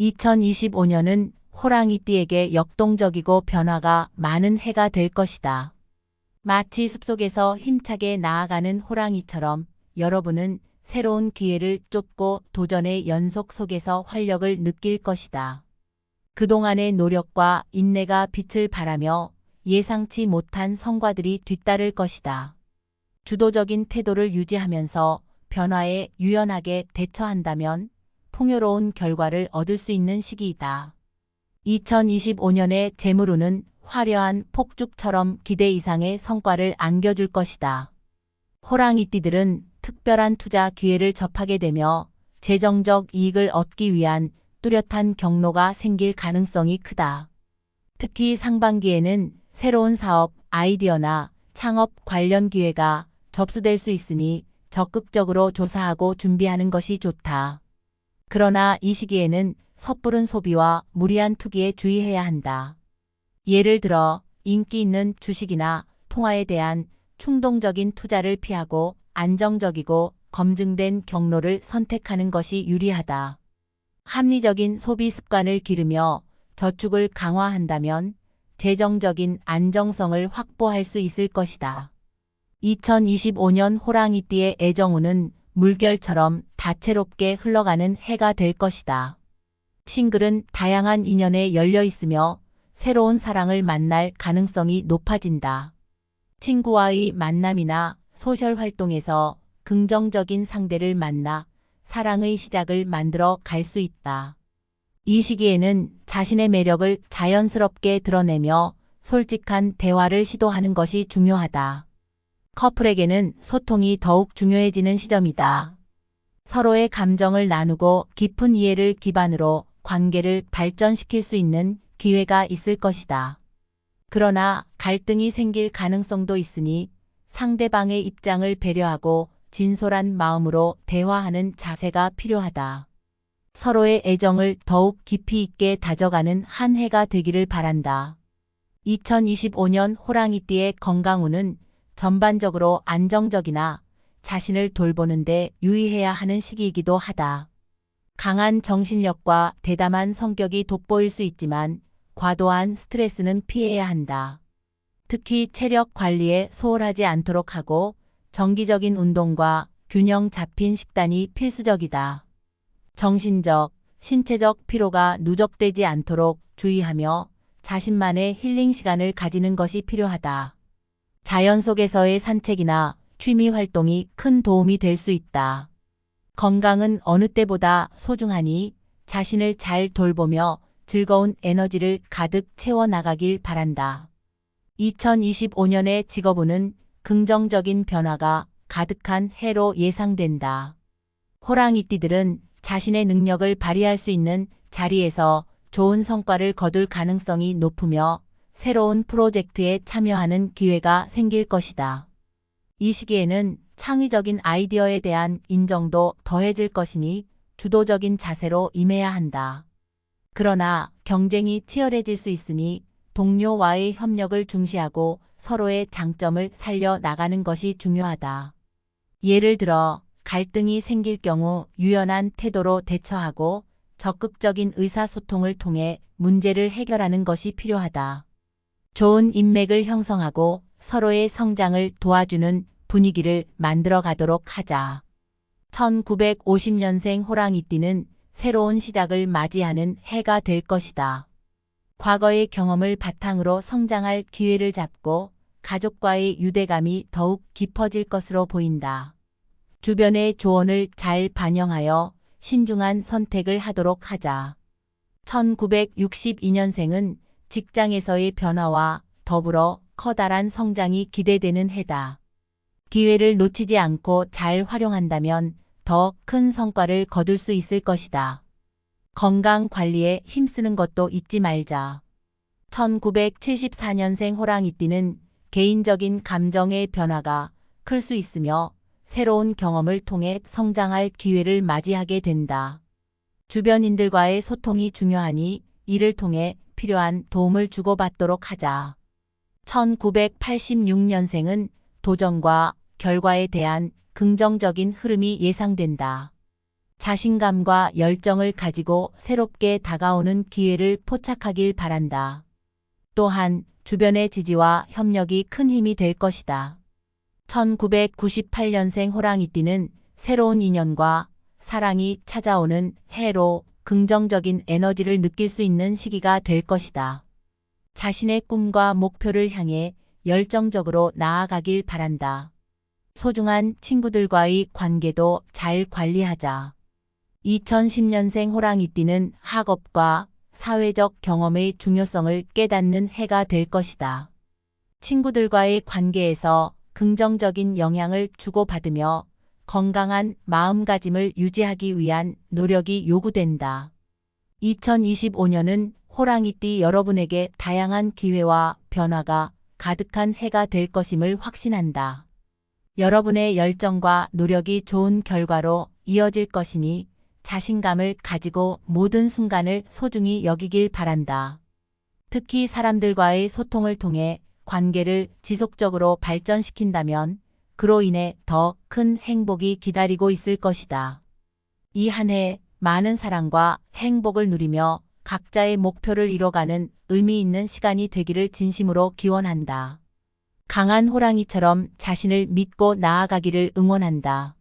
2025년은 호랑이띠에게 역동적이고 변화가 많은 해가 될 것이다. 마치 숲속에서 힘차게 나아가는 호랑이처럼 여러분은 새로운 기회를 쫓고 도전의 연속 속에서 활력을 느낄 것이다. 그동안의 노력과 인내가 빛을 발하며 예상치 못한 성과들이 뒤따를 것이다. 주도적인 태도를 유지하면서 변화에 유연하게 대처한다면 풍요로운 결과를 얻을 수 있는 시기이다. 2025년의 재물운은 화려한 폭죽처럼 기대 이상의 성과를 안겨줄 것이다. 호랑이띠들은 특별한 투자 기회를 접하게 되며 재정적 이익을 얻기 위한 뚜렷한 경로가 생길 가능성이 크다. 특히 상반기에는 새로운 사업, 아이디어나 창업 관련 기회가 접수될 수 있으니 적극적으로 조사하고 준비하는 것이 좋다. 그러나 이 시기에는 섣부른 소비와 무리한 투기에 주의해야 한다. 예를 들어 인기 있는 주식이나 통화에 대한 충동적인 투자를 피하고 안정적이고 검증된 경로를 선택하는 것이 유리하다. 합리적인 소비 습관을 기르며 저축을 강화한다면 재정적인 안정성을 확보할 수 있을 것이다. 2025년 호랑이띠의 애정운은 물결처럼 다채롭게 흘러가는 해가 될 것이다. 싱글은 다양한 인연에 열려 있으며 새로운 사랑을 만날 가능성이 높아진다. 친구와의 만남이나 소셜 활동에서 긍정적인 상대를 만나 사랑의 시작을 만들어 갈 수 있다. 이 시기에는 자신의 매력을 자연스럽게 드러내며 솔직한 대화를 시도하는 것이 중요하다. 커플에게는 소통이 더욱 중요해지는 시점이다. 서로의 감정을 나누고 깊은 이해를 기반으로 관계를 발전시킬 수 있는 기회가 있을 것이다. 그러나 갈등이 생길 가능성도 있으니 상대방의 입장을 배려하고 진솔한 마음으로 대화하는 자세가 필요하다. 서로의 애정을 더욱 깊이 있게 다져가는 한 해가 되기를 바란다. 2025년 호랑이띠의 건강운은 전반적으로 안정적이나 자신을 돌보는 데 유의해야 하는 시기이기도 하다. 강한 정신력과 대담한 성격이 돋보일 수 있지만 과도한 스트레스는 피해야 한다. 특히 체력 관리에 소홀하지 않도록 하고 정기적인 운동과 균형 잡힌 식단이 필수적이다. 정신적, 신체적 피로가 누적되지 않도록 주의하며 자신만의 힐링 시간을 가지는 것이 필요하다. 자연 속에서의 산책이나 취미 활동이 큰 도움이 될 수 있다. 건강은 어느 때보다 소중하니 자신을 잘 돌보며 즐거운 에너지를 가득 채워나가길 바란다. 2025년의 직업운은 긍정적인 변화가 가득한 해로 예상된다. 호랑이띠들은 자신의 능력을 발휘할 수 있는 자리에서 좋은 성과를 거둘 가능성이 높으며 새로운 프로젝트에 참여하는 기회가 생길 것이다. 이 시기에는 창의적인 아이디어에 대한 인정도 더해질 것이니 주도적인 자세로 임해야 한다. 그러나 경쟁이 치열해질 수 있으니 동료와의 협력을 중시하고 서로의 장점을 살려 나가는 것이 중요하다. 예를 들어 갈등이 생길 경우 유연한 태도로 대처하고 적극적인 의사소통을 통해 문제를 해결하는 것이 필요하다. 좋은 인맥을 형성하고 서로의 성장을 도와주는 분위기를 만들어 가도록 하자. 1950년생 호랑이띠는 새로운 시작을 맞이하는 해가 될 것이다. 과거의 경험을 바탕으로 성장할 기회를 잡고 가족과의 유대감이 더욱 깊어질 것으로 보인다. 주변의 조언을 잘 반영하여 신중한 선택을 하도록 하자. 1962년생은 직장에서의 변화와 더불어 커다란 성장이 기대되는 해다. 기회를 놓치지 않고 잘 활용한다면 더 큰 성과를 거둘 수 있을 것이다. 건강 관리에 힘쓰는 것도 잊지 말자. 1974년생 호랑이띠는 개인적인 감정의 변화가 클 수 있으며 새로운 경험을 통해 성장할 기회를 맞이하게 된다. 주변인들과의 소통이 중요하니 이를 통해 필요한 도움을 주고받도록 하자. 1986년생은 도전과 결과에 대한 긍정적인 흐름이 예상된다. 자신감과 열정을 가지고 새롭게 다가오는 기회를 포착하길 바란다. 또한 주변의 지지와 협력이 큰 힘이 될 것이다. 1998년생 호랑이띠는 새로운 인연과 사랑이 찾아오는 해로 긍정적인 에너지를 느낄 수 있는 시기가 될 것이다. 자신의 꿈과 목표를 향해 열정적으로 나아가길 바란다. 소중한 친구들과의 관계도 잘 관리하자. 2010년생 호랑이띠는 학업과 사회적 경험의 중요성을 깨닫는 해가 될 것이다. 친구들과의 관계에서 긍정적인 영향을 주고받으며 건강한 마음가짐을 유지하기 위한 노력이 요구된다. 2025년은 호랑이띠 여러분에게 다양한 기회와 변화가 가득한 해가 될 것임을 확신한다. 여러분의 열정과 노력이 좋은 결과로 이어질 것이니 자신감을 가지고 모든 순간을 소중히 여기길 바란다. 특히 사람들과의 소통을 통해 관계를 지속적으로 발전시킨다면 그로 인해 더 큰 행복이 기다리고 있을 것이다. 이 한 해 많은 사랑과 행복을 누리며 각자의 목표를 이뤄가는 의미 있는 시간이 되기를 진심으로 기원한다. 강한 호랑이처럼 자신을 믿고 나아가기를 응원한다.